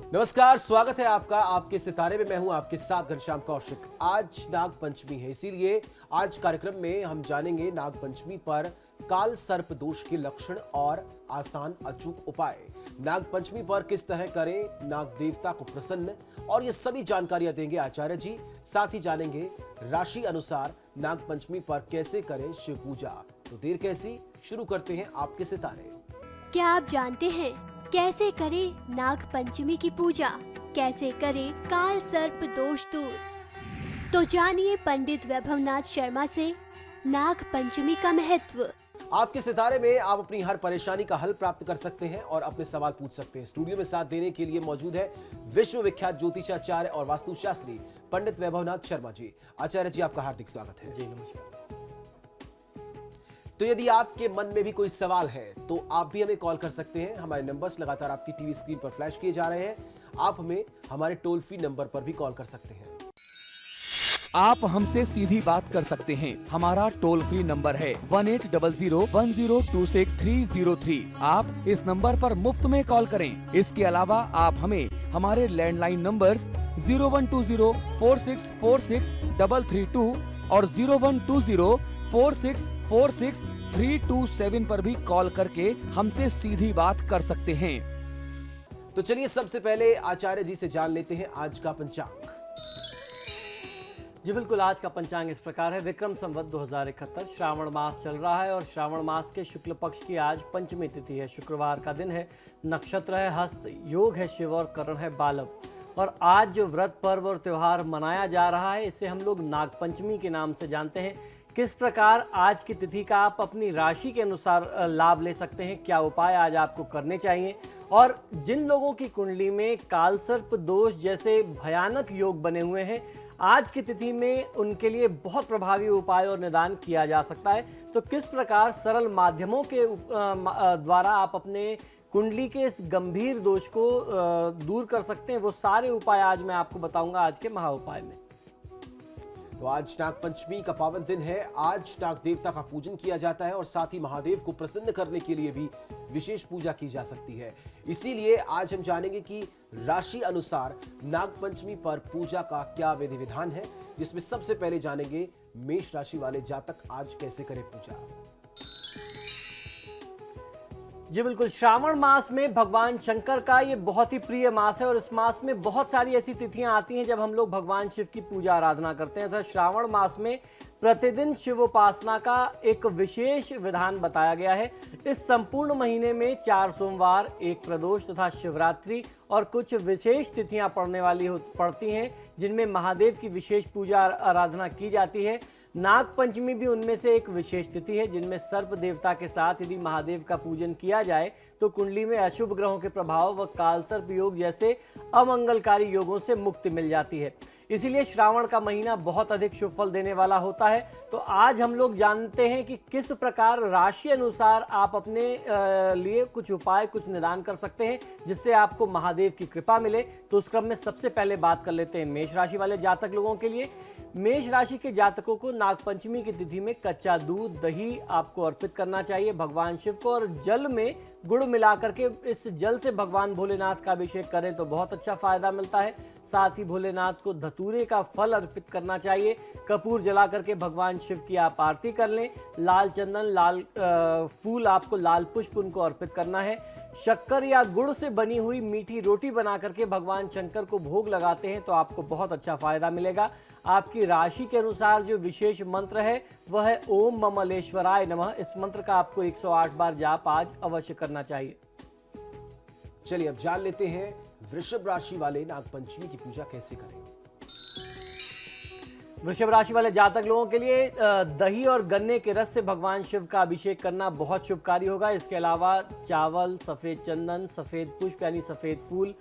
नमस्कार, स्वागत है आपका आपके सितारे में। मैं हूं आपके साथ घनश्याम कौशिक। आज नाग पंचमी है, इसीलिए आज कार्यक्रम में हम जानेंगे नाग पंचमी पर काल सर्प दोष के लक्षण और आसान अचूक उपाय। नाग पंचमी पर किस तरह करें नाग देवता को प्रसन्न, और ये सभी जानकारियां देंगे आचार्य जी। साथ ही जानेंगे राशि अनुसार नाग पंचमी पर कैसे करें शिव पूजा। तो देर कैसी, शुरू करते हैं आपके सितारे। क्या आप जानते हैं कैसे करें नाग पंचमी की पूजा, कैसे करें काल सर्प दोष दूर? तो जानिए पंडित वैभवनाथ शर्मा से नाग पंचमी का महत्व। आपके सितारे में आप अपनी हर परेशानी का हल प्राप्त कर सकते हैं और अपने सवाल पूछ सकते हैं। स्टूडियो में साथ देने के लिए मौजूद है विश्व विख्यात ज्योतिषाचार्य और वास्तुशास्त्री पंडित वैभवनाथ शर्मा जी। आचार्य जी, आपका हार्दिक स्वागत है। जी नमस्कार। तो यदि आपके मन में भी कोई सवाल है तो आप भी हमें कॉल कर सकते हैं। हमारे नंबर्स लगातार आपकी टीवी स्क्रीन पर फ्लैश किए जा रहे हैं। आप हमें हमारे टोल फ्री नंबर पर भी कॉल कर सकते हैं। आप हमसे सीधी बात कर सकते हैं। हमारा टोल फ्री नंबर है 180010263003। आप इस नंबर पर मुफ्त में कॉल करें। इसके अलावा आप हमें हमारे लैंडलाइन नंबर्स 012046463332 और 012046463327 पर भी कॉल करके हमसे सीधी बात कर सकते हैं। तो चलिए सबसे पहले आचार्य जी से जान लेते हैं आज का पंचांग। जी बिल्कुल, आज का पंचांग इस प्रकार है। विक्रम संवत 2071 श्रावण मास चल रहा है और श्रावण मास के शुक्ल पक्ष की आज पंचमी तिथि है। शुक्रवार का दिन है। नक्षत्र है हस्त, योग है शिव और करण है बालव। और आज जो व्रत पर्व और त्योहार मनाया जा रहा है इसे हम लोग नाग पंचमी के नाम से जानते हैं। किस प्रकार आज की तिथि का आप अपनी राशि के अनुसार लाभ ले सकते हैं, क्या उपाय आज आपको करने चाहिए, और जिन लोगों की कुंडली में कालसर्प दोष जैसे भयानक योग बने हुए हैं आज की तिथि में उनके लिए बहुत प्रभावी उपाय और निदान किया जा सकता है। तो किस प्रकार सरल माध्यमों के द्वारा आप अपने कुंडली के इस गंभीर दोष को दूर कर सकते हैं, वो सारे उपाय आज मैं आपको बताऊंगा आज के महा उपाय में। तो आज नाग पंचमी का पावन दिन है। आज नाग देवता का पूजन किया जाता है और साथ ही महादेव को प्रसन्न करने के लिए भी विशेष पूजा की जा सकती है। इसीलिए आज हम जानेंगे कि राशि अनुसार नाग पंचमी पर पूजा का क्या विधि विधान है, जिसमें सबसे पहले जानेंगे मेष राशि वाले जातक आज कैसे करें पूजा। जी बिल्कुल, श्रावण मास में भगवान शंकर का ये बहुत ही प्रिय मास है और इस मास में बहुत सारी ऐसी तिथियां आती हैं जब हम लोग भगवान शिव की पूजा आराधना करते हैं। तो श्रावण मास में प्रतिदिन शिव उपासना का एक विशेष विधान बताया गया है। इस संपूर्ण महीने में 4 सोमवार, 1 प्रदोष तथा शिवरात्रि और कुछ विशेष तिथियां पड़ती हैं जिनमें महादेव की विशेष पूजा आराधना की जाती है। नाग पंचमी भी उनमें से एक विशेष तिथि है जिनमें सर्प देवता के साथ यदि महादेव का पूजन किया जाए तो कुंडली में अशुभ ग्रहों के प्रभाव व कालसर्प योग जैसे अमंगलकारी योगों से मुक्ति मिल जाती है। इसीलिए श्रावण का महीना बहुत अधिक शुभ फल देने वाला होता है। तो आज हम लोग जानते हैं कि किस प्रकार राशि अनुसार आप अपने लिए कुछ उपाय, कुछ निदान कर सकते हैं जिससे आपको महादेव की कृपा मिले। तो उस क्रम में सबसे पहले बात कर लेते हैं मेष राशि वाले जातक लोगों के लिए। मेष राशि के जातकों को नाग पंचमी की तिथि में कच्चा दूध, दही आपको अर्पित करना चाहिए भगवान शिव को, और जल में गुड़ मिलाकर के इस जल से भगवान भोलेनाथ का अभिषेक करें तो बहुत अच्छा फायदा मिलता है। साथ ही भोलेनाथ को धतूरे का फल अर्पित करना चाहिए। कपूर जला करके भगवान शिव की आप आरती कर लें। लाल चंदन, लाल फूल, आपको लाल पुष्प उनको अर्पित करना है। शक्कर या गुड़ से बनी हुई मीठी रोटी बना करके भगवान शंकर को भोग लगाते हैं तो आपको बहुत अच्छा फायदा मिलेगा। आपकी राशि के अनुसार जो विशेष मंत्र है वह है ओम ममलेश्वराय नमः। इस मंत्र का आपको 108 बार जाप आज अवश्य करना चाहिए। चलिए अब जान लेते हैं वृषभ राशि वाले नाग पंचमी की पूजा कैसे करें। वृषभ राशि वाले जातक लोगों के लिए दही और गन्ने के रस से भगवान शिव का अभिषेक करना बहुत शुभकारी होगा। इसके अलावा चावल, सफेद चंदन, सफेद पुष्प यानी सफेद फूल,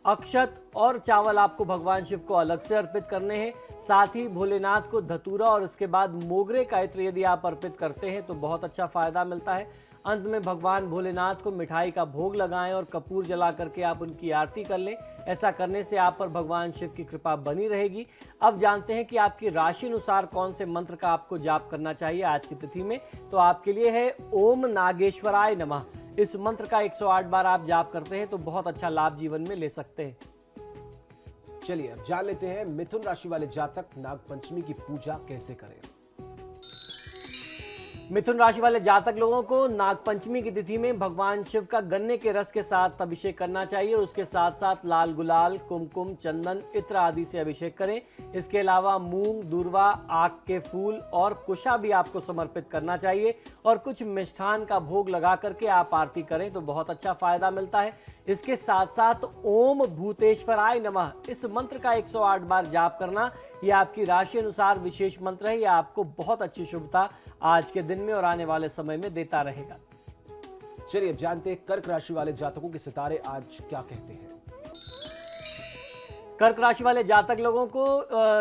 अक्षत और चावल आपको भगवान शिव को अलग से अर्पित करने हैं। साथ ही भोलेनाथ को धतूरा और उसके बाद मोगरे का इत्र यदि आप अर्पित करते हैं तो बहुत अच्छा फायदा मिलता है। अंत में भगवान भोलेनाथ को मिठाई का भोग लगाएं और कपूर जला करके आप उनकी आरती कर लें। ऐसा करने से आप पर भगवान शिव की कृपा बनी रहेगी। अब जानते हैं कि आपकी राशि अनुसार कौन से मंत्र का आपको जाप करना चाहिए आज की तिथि में। तो आपके लिए है ओम नागेश्वराय नमः। इस मंत्र का 108 बार आप जाप करते हैं तो बहुत अच्छा लाभ जीवन में ले सकते हैं। चलिए अब जान लेते हैं मिथुन राशि वाले जातक नागपंचमी की पूजा कैसे करें। मिथुन राशि वाले जातक लोगों को नागपंचमी की तिथि में भगवान शिव का गन्ने के रस के साथ अभिषेक करना चाहिए। उसके साथ साथ लाल गुलाल, कुमकुम, चंदन, इत्र आदि से अभिषेक करें। इसके अलावा मूंग, दूर्वा, आक के फूल और कुशा भी आपको समर्पित करना चाहिए और कुछ मिष्ठान का भोग लगा करके आप आरती करें तो बहुत अच्छा फायदा मिलता है। इसके साथ साथ ओम भूतेश्वराय नमः इस मंत्र का 108 बार जाप करना, यह आपकी राशि अनुसार विशेष मंत्र है। यह आपको बहुत अच्छी शुभता आज के दिन में और आने वाले समय में देता रहेगा। चलिए अब जानते हैं कर्क राशि वाले जातकों के सितारे आज क्या कहते हैं। कर्क राशि वाले जातक लोगों को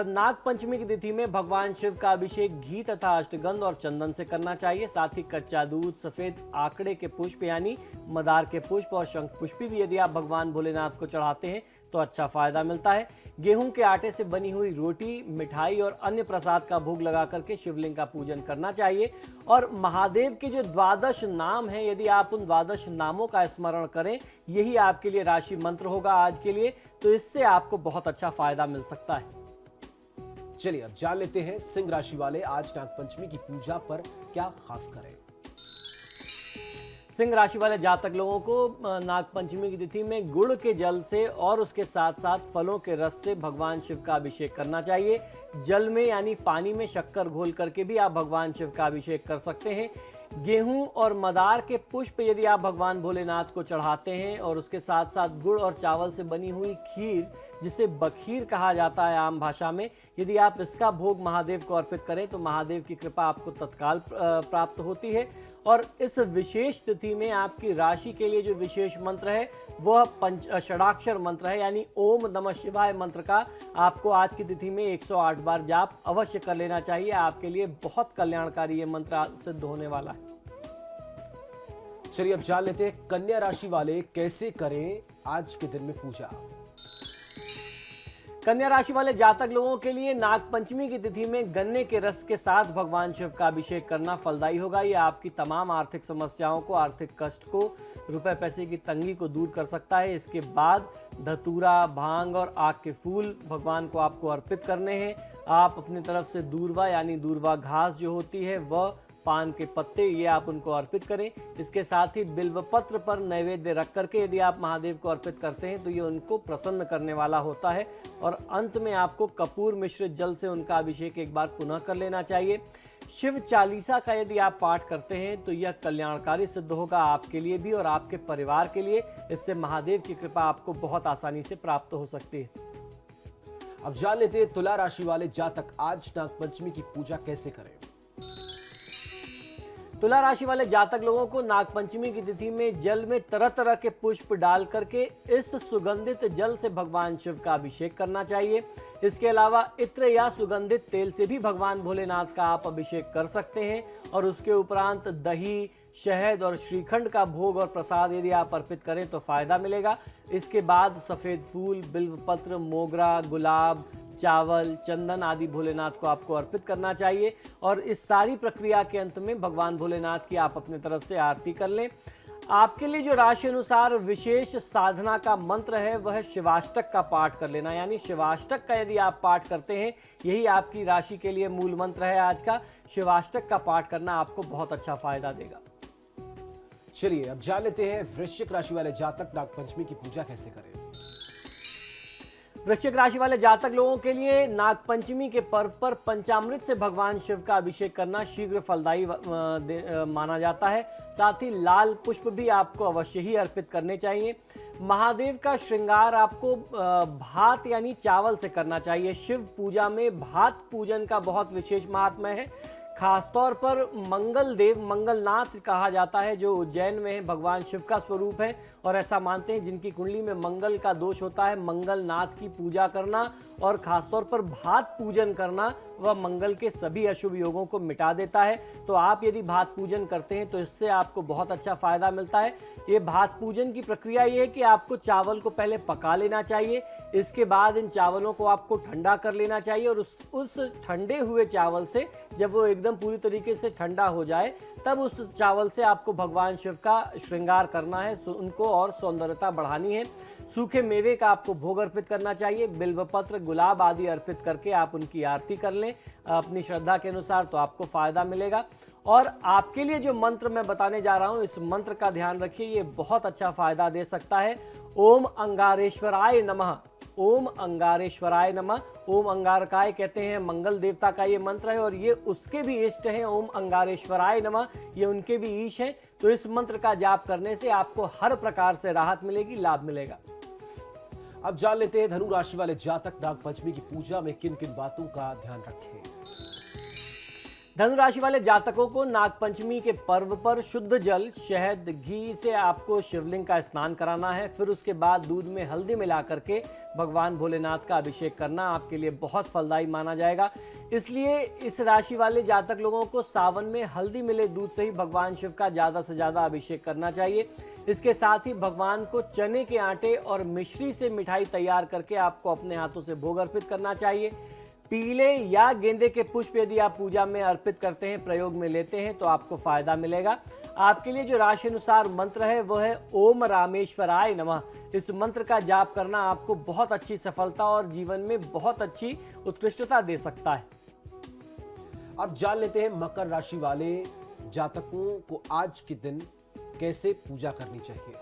नाग पंचमी की तिथि में भगवान शिव का अभिषेक घी तथा अष्टगंध और चंदन से करना चाहिए। साथ ही कच्चा दूध, सफेद आकड़े के पुष्प यानी मदार के पुष्प और शंख पुष्प भी यदि आप भगवान भोलेनाथ को चढ़ाते हैं तो अच्छा फायदा मिलता है। गेहूं के आटे से बनी हुई रोटी, मिठाई और अन्य प्रसाद का भोग लगा करके शिवलिंग का पूजन करना चाहिए। और महादेव के जो 12 नाम हैं, यदि आप उन 12 नामों का स्मरण करें, यही आपके लिए राशि मंत्र होगा आज के लिए, तो इससे आपको बहुत अच्छा फायदा मिल सकता है। चलिए अब जान लेते हैं सिंह राशि वाले आज नागपंचमी की पूजा पर क्या खास करें। सिंह राशि वाले जातक लोगों को नागपंचमी की तिथि में गुड़ के जल से और उसके साथ साथ फलों के रस से भगवान शिव का अभिषेक करना चाहिए। जल में यानी पानी में शक्कर घोल करके भी आप भगवान शिव का अभिषेक कर सकते हैं। गेहूं और मदार के पुष्प यदि आप भगवान भोलेनाथ को चढ़ाते हैं और उसके साथ साथ गुड़ और चावल से बनी हुई खीर, जिसे बखीर कहा जाता है आम भाषा में, यदि आप इसका भोग महादेव को अर्पित करें तो महादेव की कृपा आपको तत्काल प्राप्त होती है। और इस विशेष तिथि में आपकी राशि के लिए जो विशेष मंत्र है वह षडाक्षर मंत्र है, यानी ओम नमः शिवाय मंत्र का आपको आज की तिथि में 108 बार जाप अवश्य कर लेना चाहिए। आपके लिए बहुत कल्याणकारी ये मंत्र सिद्ध होने वाला है। चलिए अब जान लेते हैं कन्या राशि वाले कैसे करें आज के दिन में पूजा। कन्या राशि वाले जातक लोगों के लिए नागपंचमी की तिथि में गन्ने के रस के साथ भगवान शिव का अभिषेक करना फलदायी होगा। यह आपकी तमाम आर्थिक समस्याओं को, आर्थिक कष्ट को, रुपए पैसे की तंगी को दूर कर सकता है। इसके बाद धतूरा, भांग और आक के फूल भगवान को आपको अर्पित करने हैं। आप अपनी तरफ से दूर्वा यानी दूर्वा घास जो होती है वह, पान के पत्ते, ये आप उनको अर्पित करें। इसके साथ ही बिल्व पत्र पर नैवेद्य रख करके यदि आप महादेव को अर्पित करते हैं तो ये उनको प्रसन्न करने वाला होता है। और अंत में आपको कपूर मिश्रित जल से उनका अभिषेक एक बार पुनः कर लेना चाहिए। शिव चालीसा का यदि आप पाठ करते हैं तो यह कल्याणकारी सिद्ध होगा आपके लिए भी और आपके परिवार के लिए। इससे महादेव की कृपा आपको बहुत आसानी से प्राप्त हो सकती है। अब जान लेते हैं तुला राशि वाले जातक आज नागपंचमी की पूजा कैसे करें। तुला राशि वाले जातक लोगों को नागपंचमी की तिथि में जल में तरह तरह के पुष्प डाल करके इस सुगंधित जल से भगवान शिव का अभिषेक करना चाहिए। इसके अलावा इत्र या सुगंधित तेल से भी भगवान भोलेनाथ का आप अभिषेक कर सकते हैं। और उसके उपरांत दही, शहद और श्रीखंड का भोग और प्रसाद यदि आप अर्पित करें तो फायदा मिलेगा। इसके बाद सफेद फूल, बिल्वपत्र, मोगरा, गुलाब, चावल, चंदन आदि भोलेनाथ को आपको अर्पित करना चाहिए। और इस सारी प्रक्रिया के अंत में भगवान भोलेनाथ की आप अपनी तरफ से आरती कर लें। आपके लिए जो राशि अनुसार विशेष साधना का मंत्र है वह शिवाष्टक का पाठ कर लेना, यानी शिवाष्टक का यदि आप पाठ करते हैं, यही आपकी राशि के लिए मूल मंत्र है आज का। शिवाष्टक का पाठ करना आपको बहुत अच्छा फायदा देगा। चलिए अब जान लेते हैं वृश्चिक राशि वाले जातक नागपंचमी की पूजा कैसे करें। वृश्चिक राशि वाले जातक लोगों के लिए नागपंचमी के पर्व पर पंचामृत से भगवान शिव का अभिषेक करना शीघ्र फलदायी माना जाता है। साथ ही लाल पुष्प भी आपको अवश्य ही अर्पित करने चाहिए। महादेव का श्रृंगार आपको भात यानी चावल से करना चाहिए। शिव पूजा में भात पूजन का बहुत विशेष महात्म्य है। खासतौर पर मंगल देव, मंगलनाथ कहा जाता है, जो उज्जैन में है, भगवान शिव का स्वरूप है। और ऐसा मानते हैं जिनकी कुंडली में मंगल का दोष होता है, मंगलनाथ की पूजा करना और खासतौर पर भात पूजन करना वह मंगल के सभी अशुभ योगों को मिटा देता है। तो आप यदि भात पूजन करते हैं तो इससे आपको बहुत अच्छा फायदा मिलता है। ये भात पूजन की प्रक्रिया ये है कि आपको चावल को पहले पका लेना चाहिए। इसके बाद इन चावलों को आपको ठंडा कर लेना चाहिए और उस ठंडे हुए चावल से जब वो एकदम एकदम पूरी तरीके से ठंडा हो जाए तब उस चावल से आपको भगवान शिव का श्रृंगार करना है, उनको और सौंदर्यता बढ़ानी है। सूखे मेवे का आपको भोग अर्पित करना चाहिए। बिल्वपत्र, गुलाब आदि अर्पित करके आप उनकी आरती कर लें अपनी श्रद्धा के अनुसार, तो आपको फायदा मिलेगा। और आपके लिए जो मंत्र मैं बताने जा रहा हूं, इस मंत्र का ध्यान रखिए, ये बहुत अच्छा फायदा दे सकता है। ओम अंगारेश्वराय नमः। ओम अंगारेश्वराय नमः। ओम अंगारकाय कहते हैं, मंगल देवता का ये मंत्र है और ये उसके भी इष्ट हैं। ओम अंगारेश्वराय नमः, ये उनके भी ईश हैं। तो इस मंत्र का जाप करने से आपको हर प्रकार से राहत मिलेगी, लाभ मिलेगा। अब जान लेते हैं धनु राशि वाले जातक नागपंचमी की पूजा में किन किन बातों का ध्यान रखें। धनु राशि वाले जातकों को नागपंचमी के पर्व पर शुद्ध जल, शहद, घी से आपको शिवलिंग का स्नान कराना है। फिर उसके बाद दूध में हल्दी मिला करके भगवान भोलेनाथ का अभिषेक करना आपके लिए बहुत फलदायी माना जाएगा। इसलिए इस राशि वाले जातक लोगों को सावन में हल्दी मिले दूध से ही भगवान शिव का ज्यादा से ज्यादा अभिषेक करना चाहिए। इसके साथ ही भगवान को चने के आटे और मिश्री से मिठाई तैयार करके आपको अपने हाथों से भोग अर्पित करना चाहिए। पीले या गेंदे के पुष्प यदि आप पूजा में अर्पित करते हैं, प्रयोग में लेते हैं, तो आपको फायदा मिलेगा। आपके लिए जो राशि अनुसार मंत्र है वो है ओम रामेश्वराय नमः। इस मंत्र का जाप करना आपको बहुत अच्छी सफलता और जीवन में बहुत अच्छी उत्कृष्टता दे सकता है। अब जान लेते हैं मकर राशि वाले जातकों को आज के दिन कैसे पूजा करनी चाहिए।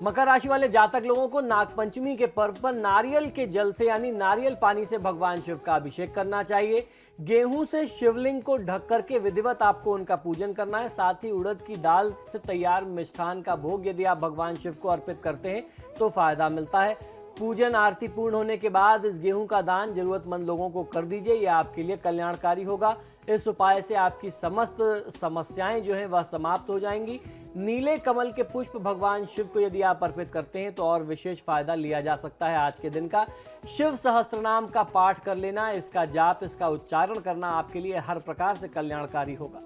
मकर राशि वाले जातक लोगों को नागपंचमी के पर्व पर नारियल के जल से यानी नारियल पानी से भगवान शिव का अभिषेक करना चाहिए। गेहूं से शिवलिंग को ढक करके विधिवत आपको उनका पूजन करना है। साथ ही उड़द की दाल से तैयार मिष्ठान का भोग यदि आप भगवान शिव को अर्पित करते हैं तो फायदा मिलता है। पूजन आरती पूर्ण होने के बाद इस गेहूं का दान जरूरतमंद लोगों को कर दीजिए, यह आपके लिए कल्याणकारी होगा। इस उपाय से आपकी समस्त समस्याएं जो हैं वह समाप्त हो जाएंगी। नीले कमल के पुष्प भगवान शिव को यदि आप अर्पित करते हैं तो और विशेष फायदा लिया जा सकता है। आज के दिन का शिव सहस्त्रनाम का पाठ कर लेना, इसका जाप, इसका उच्चारण करना आपके लिए हर प्रकार से कल्याणकारी होगा।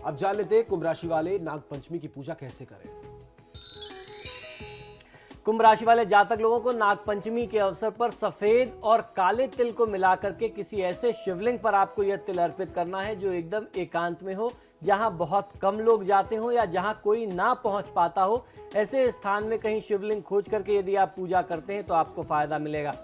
अब जान लेते हैं कुंभ राशि वाले नागपंचमी की पूजा कैसे करें। कुंभ राशि वाले जातक लोगों को नागपंचमी के अवसर पर सफेद और काले तिल को मिलाकर के किसी ऐसे शिवलिंग पर आपको यह तिल अर्पित करना है जो एकदम एकांत में हो, जहां बहुत कम लोग जाते हो या जहां कोई ना पहुंच पाता हो। ऐसे स्थान में कहीं शिवलिंग खोज करके यदि आप पूजा करते हैं तो आपको फायदा मिलेगा।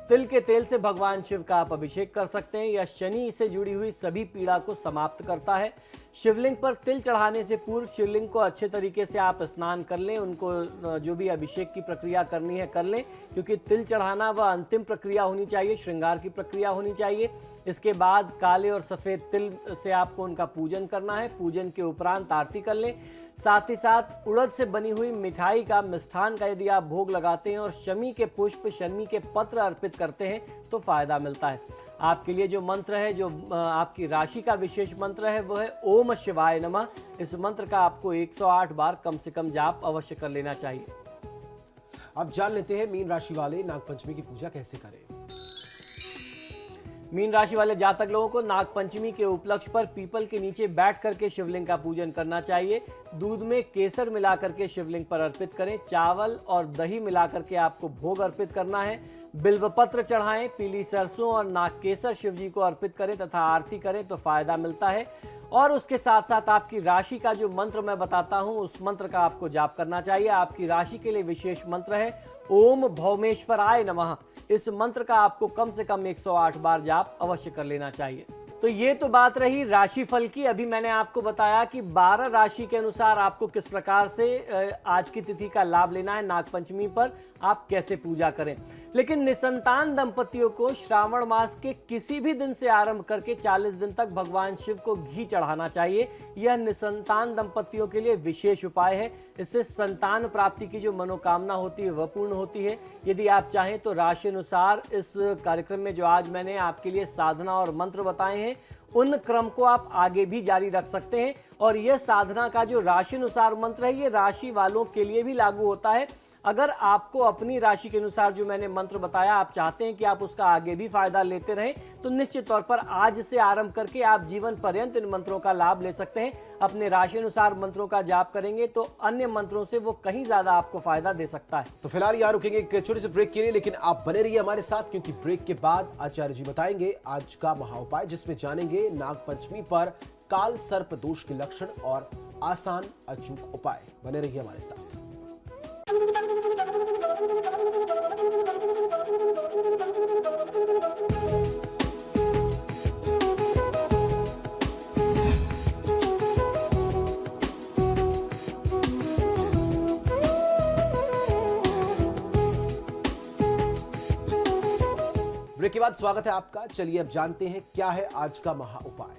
तिल के तेल से भगवान शिव का आप अभिषेक कर सकते हैं। यह शनि से जुड़ी हुई सभी पीड़ा को समाप्त करता है। शिवलिंग पर तिल चढ़ाने से पूर्व शिवलिंग को अच्छे तरीके से आप स्नान कर लें, उनको जो भी अभिषेक की प्रक्रिया करनी है कर लें, क्योंकि तिल चढ़ाना वह अंतिम प्रक्रिया होनी चाहिए, श्रृंगार की प्रक्रिया होनी चाहिए। इसके बाद काले और सफेद तिल से आपको उनका पूजन करना है। पूजन के उपरांत आरती कर लें। साथ ही साथ उड़द से बनी हुई मिठाई का, मिष्ठान का यदि आप भोग लगाते हैं और शमी के पुष्प, शमी के पत्र अर्पित करते हैं तो फायदा मिलता है। आपके लिए जो मंत्र है, जो आपकी राशि का विशेष मंत्र है वो है ओम शिवाय नमः। इस मंत्र का आपको 108 बार कम से कम जाप अवश्य कर लेना चाहिए। अब जान लेते हैं मीन राशि वाले नागपंचमी की पूजा कैसे करें। मीन राशि वाले जातक लोगों को नागपंचमी के उपलक्ष्य पर पीपल के नीचे बैठ करके शिवलिंग का पूजन करना चाहिए। दूध में केसर मिला करके शिवलिंग पर अर्पित करें। चावल और दही मिला करके आपको भोग अर्पित करना है। बिल्वपत्र चढ़ाएं, पीली सरसों और नागकेसर शिव जी को अर्पित करें तथा आरती करें तो फायदा मिलता है। और उसके साथ साथ आपकी राशि का जो मंत्र मैं बताता हूं, उस मंत्र का आपको जाप करना चाहिए। आपकी राशि के लिए विशेष मंत्र है ओम भौमेश्वराय नमः। इस मंत्र का आपको कम से कम 108 बार जाप अवश्य कर लेना चाहिए। तो ये तो बात रही राशिफल की। अभी मैंने आपको बताया कि 12 राशि के अनुसार आपको किस प्रकार से आज की तिथि का लाभ लेना है, नागपंचमी पर आप कैसे पूजा करें। लेकिन निसंतान दंपतियों को श्रावण मास के किसी भी दिन से आरंभ करके 40 दिन तक भगवान शिव को घी चढ़ाना चाहिए। यह निसंतान दंपतियों के लिए विशेष उपाय है। इससे संतान प्राप्ति की जो मनोकामना होती है वह पूर्ण होती है। यदि आप चाहें तो राशि अनुसार इस कार्यक्रम में जो आज मैंने आपके लिए साधना और मंत्र बताए हैं, उन क्रम को आप आगे भी जारी रख सकते हैं। और यह साधना का जो राशि अनुसार मंत्र है, ये राशि वालों के लिए भी लागू होता है। अगर आपको अपनी राशि के अनुसार जो मैंने मंत्र बताया आप चाहते हैं कि आप उसका आगे भी फायदा लेते रहें, तो निश्चित तौर पर आज से आरंभ करके आप जीवन पर्यंत इन मंत्रों का लाभ ले सकते हैं। अपने राशि अनुसार मंत्रों का जाप करेंगे तो अन्य मंत्रों से वो कहीं ज्यादा आपको फायदा दे सकता है। तो फिलहाल यहाँ रुकेंगे एक छोटे से ब्रेक के लिए, लेकिन आप बने रहिए हमारे साथ, क्योंकि ब्रेक के बाद आचार्य जी बताएंगे आज का महाउपाय, जिसमें जानेंगे नाग पंचमी पर काल सर्प दोष के लक्षण और आसान अचूक उपाय। बने रहिए हमारे साथ। ब्रेक के बाद स्वागत है आपका। चलिए अब जानते हैं क्या है आज का महा उपाय।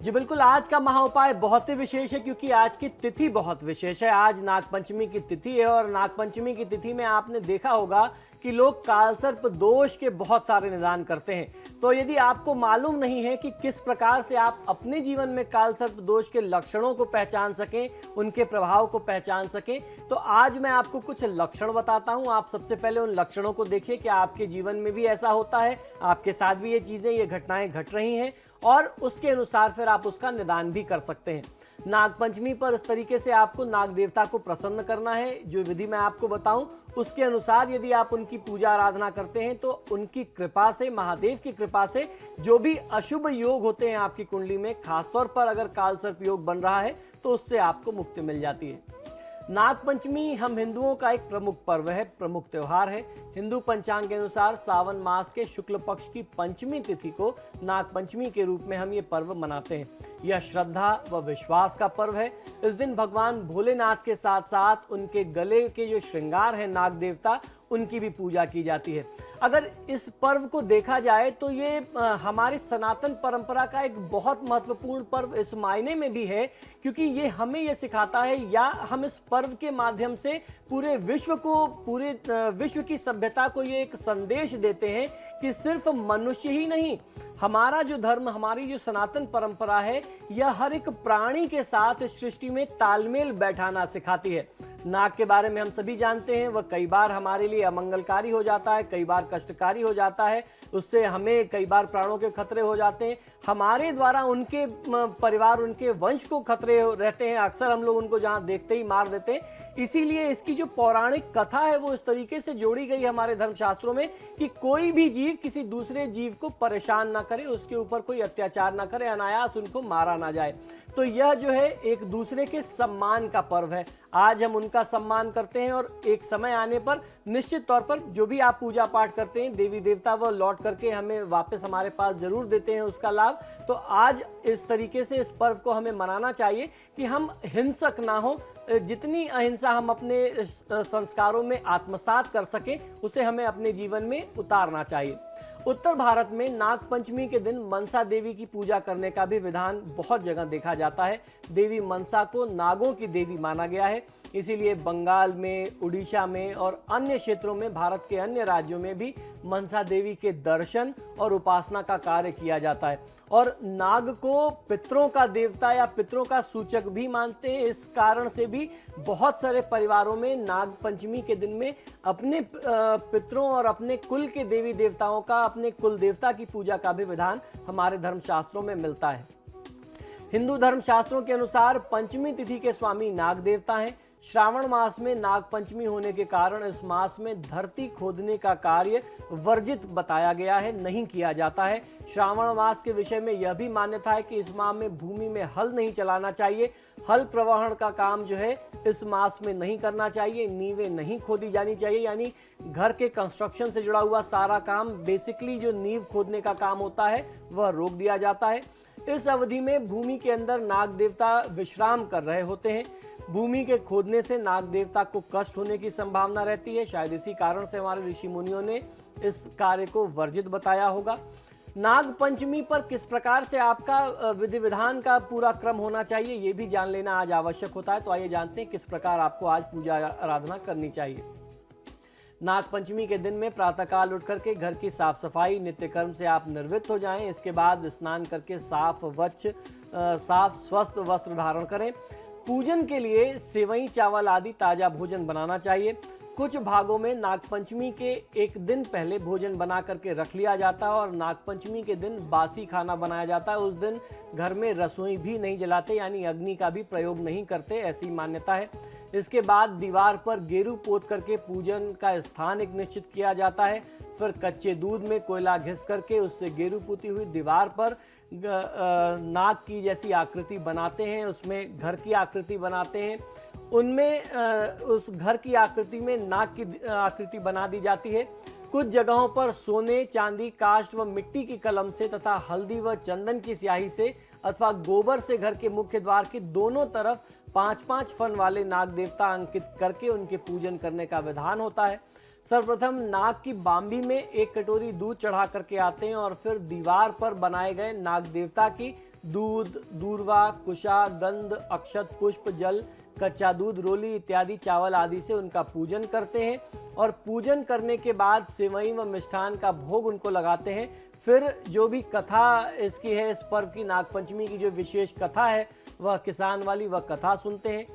जी बिल्कुल, आज का महाउपाय बहुत ही विशेष है क्योंकि आज की तिथि बहुत विशेष है। आज नागपंचमी की तिथि है और नागपंचमी की तिथि में आपने देखा होगा कि लोग कालसर्प दोष के बहुत सारे निदान करते हैं। तो यदि आपको मालूम नहीं है कि किस प्रकार से आप अपने जीवन में कालसर्प दोष के लक्षणों को पहचान सकें, उनके प्रभाव को पहचान सकें, तो आज मैं आपको कुछ लक्षण बताता हूं। आप सबसे पहले उन लक्षणों को देखिए कि आपके जीवन में भी ऐसा होता है, आपके साथ भी ये चीजें, ये घटनाएं घट रही हैं और उसके अनुसार फिर आप उसका निदान भी कर सकते हैं। नागपंचमी पर इस तरीके से आपको नाग देवता को प्रसन्न करना है। जो विधि मैं आपको बताऊं उसके अनुसार यदि आप उनकी पूजा आराधना करते हैं तो उनकी कृपा से, महादेव की कृपा से जो भी अशुभ योग होते हैं आपकी कुंडली में, खासतौर पर अगर कालसर्प योग बन रहा है तो उससे आपको मुक्ति मिल जाती है। नागपंचमी हम हिंदुओं का एक प्रमुख पर्व है, प्रमुख त्योहार है। हिंदू पंचांग के अनुसार सावन मास के शुक्ल पक्ष की पंचमी तिथि को नागपंचमी के रूप में हम ये पर्व मनाते हैं। यह श्रद्धा व विश्वास का पर्व है। इस दिन भगवान भोलेनाथ के साथ साथ उनके गले के जो श्रृंगार है नाग देवता, उनकी भी पूजा की जाती है। अगर इस पर्व को देखा जाए तो ये हमारी सनातन परंपरा का एक बहुत महत्वपूर्ण पर्व इस मायने में भी है क्योंकि ये हमें ये सिखाता है या हम इस पर्व के माध्यम से पूरे विश्व को, पूरे विश्व की सभ्यता को ये एक संदेश देते हैं कि सिर्फ मनुष्य ही नहीं, हमारा जो धर्म, हमारी जो सनातन परंपरा है, यह हर एक प्राणी के साथ इस सृष्टि में तालमेल बैठाना सिखाती है। नाग के बारे में हम सभी जानते हैं, वह कई बार हमारे लिए अमंगलकारी हो जाता है, कई बार कष्टकारी हो जाता है, उससे हमें कई बार प्राणों के खतरे हो जाते हैं, हमारे द्वारा उनके परिवार, उनके वंश को खतरे रहते हैं, अक्सर हम लोग उनको जहां देखते ही मार देते हैं। इसीलिए इसकी जो पौराणिक कथा है वो इस तरीके से जोड़ी गई हमारे धर्मशास्त्रों में कि कोई भी जीव किसी दूसरे जीव को परेशान ना करे, उसके ऊपर कोई अत्याचार ना करे, अनायास उनको मारा ना जाए। तो यह जो है एक दूसरे के सम्मान का पर्व है। आज हम उनका सम्मान करते हैं और एक समय आने पर निश्चित तौर पर जो भी आप पूजा पाठ करते हैं, देवी देवता वो लौट करके हमें वापस हमारे पास जरूर देते हैं उसका लाभ। तो आज इस तरीके से इस पर्व को हमें मनाना चाहिए कि हम हिंसक ना हो, जितनी अहिंसा हम अपने संस्कारों में आत्मसात कर सके उसे हमें अपने जीवन में उतारना चाहिए। उत्तर भारत में नागपंचमी के दिन मनसा देवी की पूजा करने का भी विधान बहुत जगह देखा जाता है। देवी मनसा को नागों की देवी माना गया है, इसीलिए बंगाल में, उड़ीसा में और अन्य क्षेत्रों में, भारत के अन्य राज्यों में भी मनसा देवी के दर्शन और उपासना का कार्य किया जाता है। और नाग को पितरों का देवता या पितरों का सूचक भी मानते हैं। इस कारण से भी बहुत सारे परिवारों में नाग पंचमी के दिन में अपने पितरों और अपने कुल के देवी देवताओं का, अपने कुल देवता की पूजा का भी विधान हमारे धर्मशास्त्रों में मिलता है। हिंदू धर्मशास्त्रों के अनुसार पंचमी तिथि के स्वामी नाग देवता हैं। श्रावण मास में नाग पंचमी होने के कारण इस मास में धरती खोदने का कार्य वर्जित बताया गया है, नहीं किया जाता है। श्रावण मास के विषय में यह भी मान्यता है कि इस माह में भूमि में हल नहीं चलाना चाहिए, हल प्रवहन का काम जो है इस मास में नहीं करना चाहिए, नींवें नहीं खोदी जानी चाहिए, यानी घर के कंस्ट्रक्शन से जुड़ा हुआ सारा काम, बेसिकली जो नींव खोदने का काम होता है वह रोक दिया जाता है। इस अवधि में भूमि के अंदर नाग देवता विश्राम कर रहे होते हैं। भूमि के खोदने से नाग देवता को कष्ट होने की संभावना रहती है, शायद इसी कारण से हमारे ऋषि मुनियों ने इस कार्य को वर्जित बताया होगा। नाग पंचमी पर किस प्रकार से आपका विधि विधान का पूरा क्रम होना चाहिए ये भी जान लेना आज आवश्यक होता है। तो आइए जानते हैं किस प्रकार आपको आज पूजा आराधना करनी चाहिए। नाग पंचमी के दिन में प्रातःकाल उठ करके घर की साफ सफाई नित्य कर्म से आप निर्वृत्त हो जाएं। इसके बाद स्नान करके साफ स्वस्थ वस्त्र धारण करें। पूजन के लिए सेवई, चावल आदि ताजा भोजन बनाना चाहिए। कुछ भागों में नागपंचमी के एक दिन पहले भोजन बना करके रख लिया जाता है और नागपंचमी के दिन बासी खाना बनाया जाता है। उस दिन घर में रसोई भी नहीं जलाते, यानी अग्नि का भी प्रयोग नहीं करते, ऐसी मान्यता है। इसके बाद दीवार पर गेरू पोत करके पूजन का स्थान एक निश्चित किया जाता है। फिर कच्चे दूध में कोयला घिस करके उससे गेरू पोती हुई दीवार पर नाग की जैसी आकृति बनाते हैं, उसमें घर की आकृति बनाते हैं। उनमें उस घर की आकृति में नाग की आकृति बना दी जाती है। कुछ जगहों पर सोने, चांदी, काष्ठ व मिट्टी की कलम से तथा हल्दी व चंदन की स्याही से अथवा गोबर से घर के मुख्य द्वार के दोनों तरफ 5-5 फन वाले नाग देवता अंकित करके उनके पूजन करने का विधान होता है। सर्वप्रथम नाग की बांबी में 1 कटोरी दूध चढ़ा करके आते हैं और फिर दीवार पर बनाए गए नाग देवता की दूध, दूर्वा, कुशा, गंध, अक्षत, पुष्प, जल, कच्चा दूध, रोली इत्यादि चावल आदि से उनका पूजन करते हैं और पूजन करने के बाद सेवई व मिष्ठान का भोग उनको लगाते हैं। फिर जो भी कथा इसकी है, इस पर्व की नागपंचमी की जो विशेष कथा है वह किसान वाली वह कथा सुनते हैं।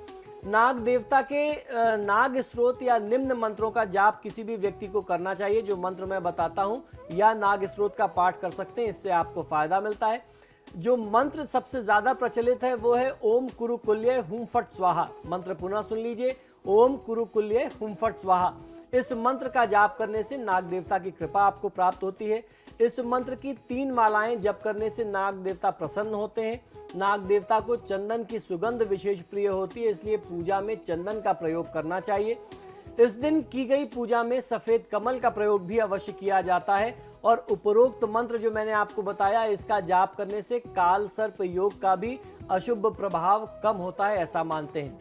नाग देवता के नाग स्त्रोत या निम्न मंत्रों का जाप किसी भी व्यक्ति को करना चाहिए। जो मंत्र मैं बताता हूँ या नाग स्त्रोत का पाठ कर सकते हैं, इससे आपको फायदा मिलता है। जो मंत्र सबसे ज्यादा प्रचलित है वो है ओम कुरुकुल्य हुम फट स्वाहा। मंत्र पुनः सुन लीजिए, ओम कुरुकुल्य हुम फट स्वाहा। इस मंत्र का जाप करने से नाग देवता की कृपा आपको प्राप्त होती है। इस मंत्र की 3 मालाएं जप करने से नाग देवता प्रसन्न होते हैं। नाग देवता को चंदन की सुगंध विशेष प्रिय होती है, इसलिए पूजा में चंदन का प्रयोग करना चाहिए। इस दिन की गई पूजा में सफेद कमल का प्रयोग भी अवश्य किया जाता है और उपरोक्त मंत्र जो मैंने आपको बताया, इसका जाप करने से काल सर्प योग का भी अशुभ प्रभाव कम होता है, ऐसा मानते हैं।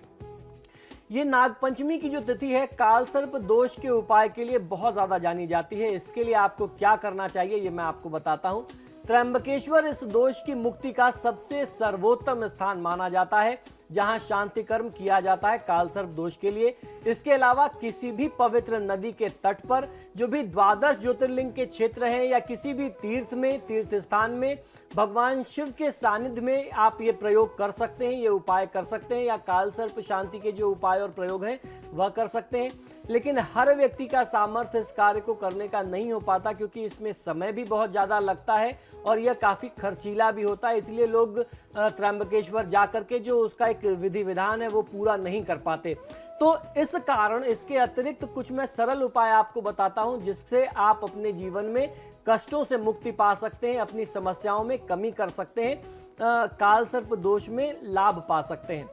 ये नागपंचमी की जो तिथि है काल सर्प दोष के उपाय के लिए बहुत ज्यादा जानी जाती है। इसके लिए आपको क्या करना चाहिए ये मैं आपको बताता हूँ। त्र्यंबकेश्वर इस दोष की मुक्ति का सबसे सर्वोत्तम स्थान माना जाता है, जहां शांति कर्म किया जाता है काल सर्प दोष के लिए। इसके अलावा किसी भी पवित्र नदी के तट पर, जो भी 12 ज्योतिर्लिंग के क्षेत्र हैं या किसी भी तीर्थ में, तीर्थ स्थान में, भगवान शिव के सानिध्य में आप ये प्रयोग कर सकते हैं, ये उपाय कर सकते हैं, या काल सर्प शांति के जो उपाय और प्रयोग हैं वह कर सकते हैं। लेकिन हर व्यक्ति का सामर्थ्य इस कार्य को करने का नहीं हो पाता, क्योंकि इसमें समय भी बहुत ज्यादा लगता है और यह काफी खर्चीला भी होता है। इसलिए लोग त्र्यंबकेश्वर जाकर के जो उसका एक विधि विधान है वो पूरा नहीं कर पाते। तो इस कारण इसके अतिरिक्त कुछ मैं सरल उपाय आपको बताता हूं, जिससे आप अपने जीवन में कष्टों से मुक्ति पा सकते हैं, अपनी समस्याओं में कमी कर सकते हैं, काल सर्प दोष में लाभ पा सकते हैं।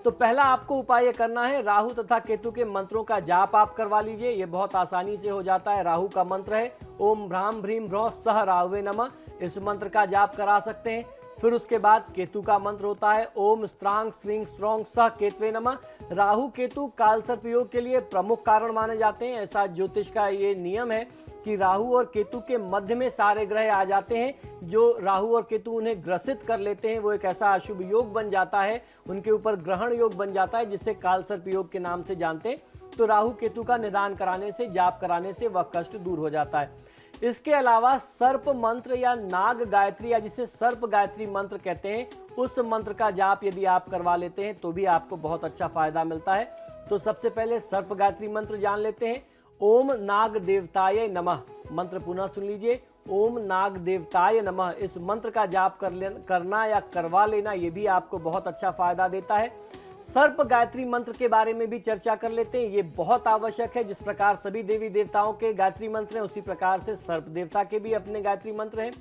तो पहला आपको उपाय ये करना है, राहु तथा केतु के मंत्रों का जाप आप करवा लीजिए। ये बहुत आसानी से हो जाता है। राहु का मंत्र है ओम भ्राम भ्रीम भ्रौ सह राहुवे नमः। इस मंत्र का जाप करा सकते हैं। फिर उसके बाद केतु का मंत्र होता है ओम स्त्रांग श्रींग स्ट्रॉन्ग सह केतवे नमः। राहु केतु काल सर्प योग के लिए प्रमुख कारण माने जाते हैं। ऐसा ज्योतिष का ये नियम है कि राहु और केतु के मध्य में सारे ग्रह आ जाते हैं। जो राहु और केतु उन्हें ग्रसित कर लेते हैं, वो एक ऐसा अशुभ योग बन जाता है, उनके ऊपर ग्रहण योग बन जाता है, जिसे काल सर्प योग के नाम से जानते हैं। तो राहु केतु का निदान कराने से, जाप कराने से वह कष्ट दूर हो जाता है। इसके अलावा सर्प मंत्र या नाग गायत्री, या जिसे सर्प गायत्री मंत्र कहते हैं, उस मंत्र का जाप यदि आप करवा लेते हैं तो भी आपको बहुत अच्छा फायदा मिलता है। तो सबसे पहले सर्प गायत्री मंत्र जान लेते हैं। ओम नाग देवताय नमः। मंत्र पुनः सुन लीजिए, ओम नाग देवताय नमः। इस मंत्र का जाप करना या करवा लेना, ये भी आपको बहुत अच्छा फायदा देता है। सर्प गायत्री मंत्र के बारे में भी चर्चा कर लेते हैं। ये बहुत आवश्यक है। जिस प्रकार सभी देवी देवताओं के गायत्री मंत्र हैं, उसी प्रकार से सर्प देवता के भी अपने गायत्री मंत्र हैं।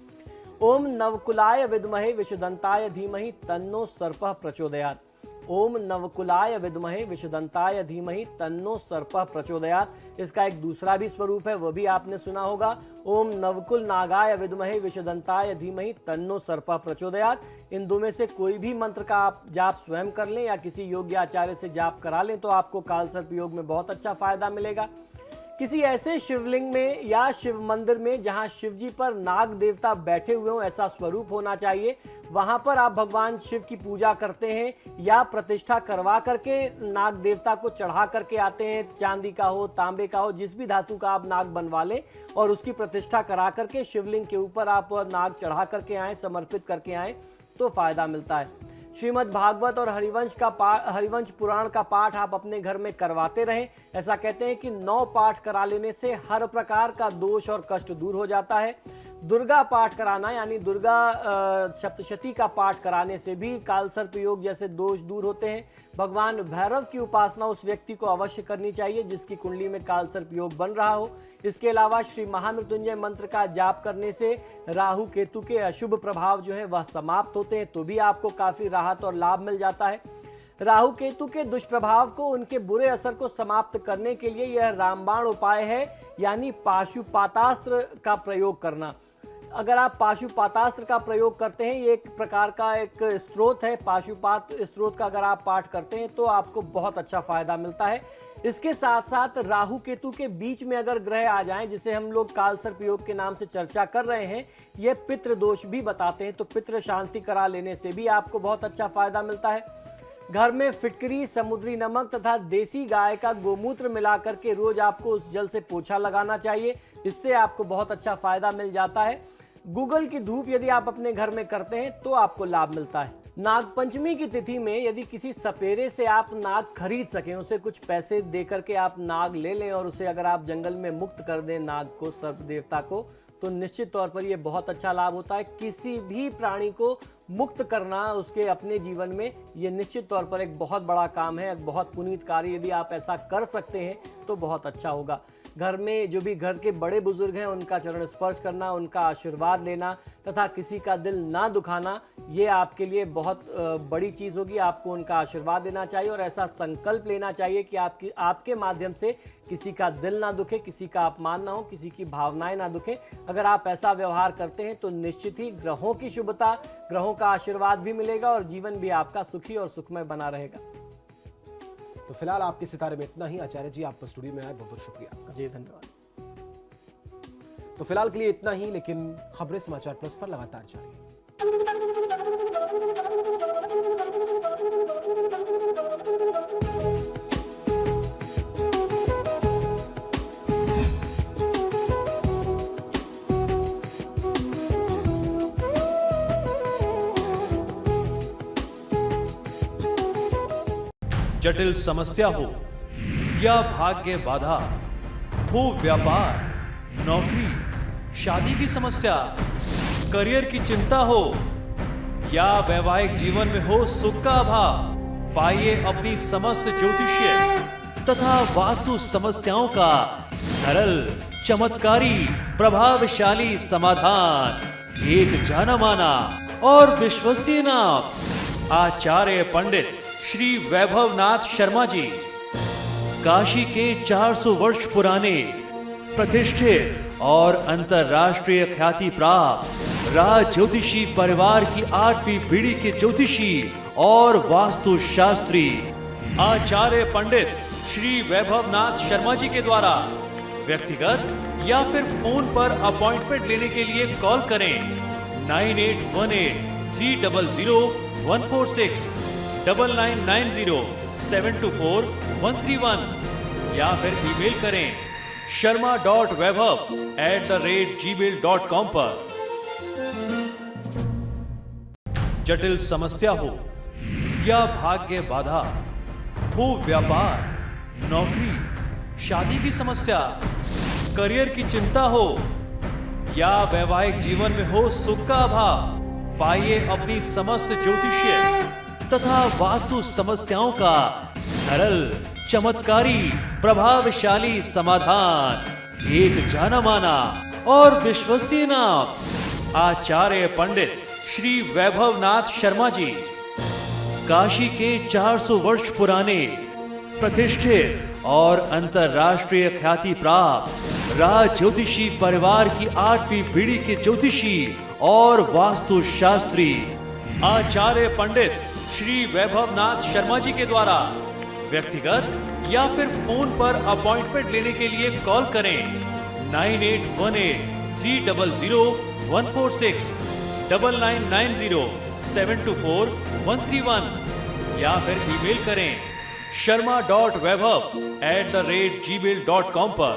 ओम नवकुलाय विद्महे विषदंताय धीमहि तन्नो सर्पः प्रचोदयात्। ओम नवकुलाय विद्महे विषदंताय धीमहि तन्नो सर्पः प्रचोदयात्। इसका एक दूसरा भी स्वरूप है, वह भी आपने सुना होगा। ओम नवकुल नागाय विद्महे विषदंताय धीमहि तन्नो सर्पः प्रचोदयात्। इन दो में से कोई भी मंत्र का आप जाप स्वयं कर लें या किसी योग्य आचार्य से जाप करा लें, तो आपको काल सर्प योग में बहुत अच्छा फायदा मिलेगा। किसी ऐसे शिवलिंग में या शिव मंदिर में जहां शिव जी पर नाग देवता बैठे हुए हों, ऐसा स्वरूप होना चाहिए। वहां पर आप भगवान शिव की पूजा करते हैं या प्रतिष्ठा करवा करके नाग देवता को चढ़ा करके आते हैं। चांदी का हो, तांबे का हो, जिस भी धातु का आप नाग बनवा लें और उसकी प्रतिष्ठा करा करके शिवलिंग के ऊपर आप नाग चढ़ा करके आए, समर्पित करके आए, तो फायदा मिलता है। श्रीमद् भागवत और हरिवंश पुराण का पाठ आप अपने घर में करवाते रहें। ऐसा कहते हैं कि 9 पाठ करा लेने से हर प्रकार का दोष और कष्ट दूर हो जाता है। दुर्गा पाठ कराना यानी दुर्गा सप्तशती का पाठ कराने से भी कालसर्प योग जैसे दोष दूर होते हैं। भगवान भैरव की उपासना उस व्यक्ति को अवश्य करनी चाहिए जिसकी कुंडली में कालसर्प योग बन रहा हो। इसके अलावा श्री महामृत्युंजय मंत्र का जाप करने से राहु केतु के अशुभ प्रभाव जो है वह समाप्त होते हैं, तो भी आपको काफी राहत और लाभ मिल जाता है। राहु केतु के दुष्प्रभाव को, उनके बुरे असर को समाप्त करने के लिए यह रामबाण उपाय है, यानी पाशुपातास्त्र का प्रयोग करना। अगर आप पाशुपातास्त्र का प्रयोग करते हैं, ये एक प्रकार का एक स्त्रोत है, पाशुपात स्त्रोत का अगर आप पाठ करते हैं तो आपको बहुत अच्छा फायदा मिलता है। इसके साथ साथ राहु केतु के बीच में अगर ग्रह आ जाएं, जिसे हम लोग कालसर्प योग के नाम से चर्चा कर रहे हैं, ये पितृ दोष भी बताते हैं, तो पितृ शांति करा लेने से भी आपको बहुत अच्छा फायदा मिलता है। घर में फिटकरी, समुद्री नमक तथा देसी गाय का गोमूत्र मिलाकर के रोज आपको उस जल से पोछा लगाना चाहिए, इससे आपको बहुत अच्छा फायदा मिल जाता है। गूगल की धूप यदि आप अपने घर में करते हैं तो आपको लाभ मिलता है। नाग पंचमी की तिथि में यदि किसी सपेरे से आप नाग खरीद सकें, उसे कुछ पैसे दे करके आप नाग ले लें और उसे अगर आप जंगल में मुक्त कर दें नाग को, सर्प देवता को, तो निश्चित तौर पर यह बहुत अच्छा लाभ होता है। किसी भी प्राणी को मुक्त करना उसके अपने जीवन में ये निश्चित तौर पर एक बहुत बड़ा काम है, एक बहुत पुनीत कार्य। यदि आप ऐसा कर सकते हैं तो बहुत अच्छा होगा। घर में जो भी घर के बड़े बुजुर्ग हैं उनका चरण स्पर्श करना, उनका आशीर्वाद लेना तथा किसी का दिल ना दुखाना, ये आपके लिए बहुत बड़ी चीज़ होगी। आपको उनका आशीर्वाद देना चाहिए और ऐसा संकल्प लेना चाहिए कि आपके माध्यम से किसी का दिल ना दुखे, किसी का अपमान ना हो, किसी की भावनाएं ना दुखें। अगर आप ऐसा व्यवहार करते हैं तो निश्चित ही ग्रहों की शुभता, ग्रहों का आशीर्वाद भी मिलेगा और जीवन भी आपका सुखी और सुखमय बना रहेगा। तो फिलहाल आपके सितारे में इतना ही। आचार्य जी, आप स्टूडियो में आए, बहुत बहुत शुक्रिया आपका। जी धन्यवाद। तो फिलहाल के लिए इतना ही, लेकिन खबरें समाचार प्लस पर लगातार जारी। जटिल समस्या हो या भाग्य बाधा हो, व्यापार, नौकरी, शादी की समस्या, करियर की चिंता हो या वैवाहिक जीवन में हो सुख का अभाव, पाइए अपनी समस्त ज्योतिषीय तथा वास्तु समस्याओं का सरल, चमत्कारी, प्रभावशाली समाधान। एक जाना माना और विश्वसनीय नाम, आचार्य पंडित श्री वैभवनाथ शर्मा जी। काशी के 400 वर्ष पुराने, प्रतिष्ठित और अंतरराष्ट्रीय ख्याति प्राप्त राज ज्योतिषी परिवार की 8वीं पीढ़ी के ज्योतिषी और वास्तु शास्त्री आचार्य पंडित श्री वैभवनाथ शर्मा जी के द्वारा व्यक्तिगत या फिर फोन पर अपॉइंटमेंट लेने के लिए कॉल करें 9818 300 146, 9990-724-131 या फिर ईमेल करें sharma.vaibhav@gmail.com पर। जटिल समस्या हो या भाग्य बाधा हो, व्यापार, नौकरी, शादी की समस्या, करियर की चिंता हो या वैवाहिक जीवन में हो सुख का अभाव, पाइए अपनी समस्त ज्योतिषीय तथा वास्तु समस्याओं का सरल, चमत्कारी, प्रभावशाली समाधान। एक जाना माना और विश्वसनीय नाम, आचार्य पंडित श्री वैभवनाथ शर्मा जी। काशी के 400 वर्ष पुराने, प्रतिष्ठित और अंतरराष्ट्रीय ख्याति प्राप्त राज ज्योतिषी परिवार की 8वीं पीढ़ी के ज्योतिषी और वास्तु शास्त्री आचार्य पंडित श्री वैभवनाथ शर्मा जी के द्वारा व्यक्तिगत या फिर फोन पर अपॉइंटमेंट लेने के लिए कॉल करें 9818 300 146, 9990-724-131 या फिर ईमेल करें sharma.vaibhav@gmail.com पर।